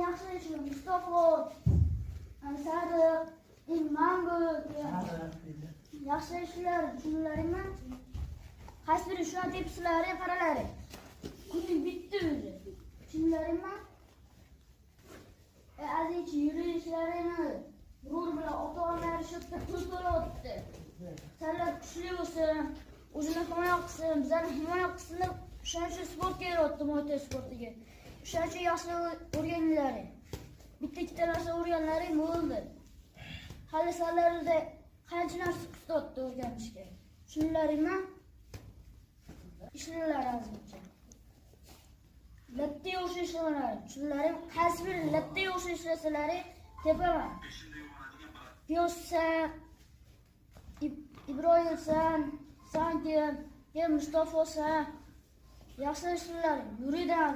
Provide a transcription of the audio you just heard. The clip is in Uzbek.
yaxshi ishlar. Mustafa, Sariq, Mango. Yaxshi ishlar, tushunlaringmi? Qaysi biri shu tepsilari, qaralari. Kunning bitti o'zi. Tushunlaringmi? Aziz yurishlarini rol bilan ota-onalar shubda pul to'layapti. Sizlar kuchli bo'lsin, o'zini himoya qilsin, bizlarni himoya qilsin deb o'shancha sportga yo'latdi, motor sportiga. O'shancha yaxshi o'rganinglar. Bitta-ikkita narsa o'rganlaring bo'ldi. Hali sizlarda qancha narsa kutibdi o'rganishga. Tushunlaringmi? Ishlanglar azizcha. Latta o'xshashlar. Tushunlaring, qaysi bir latta o'xshashlaring tepaman. Piyozsan, Ibrohimsan, sen kim Mustafosan. Yaxshi ishlar, yuridan.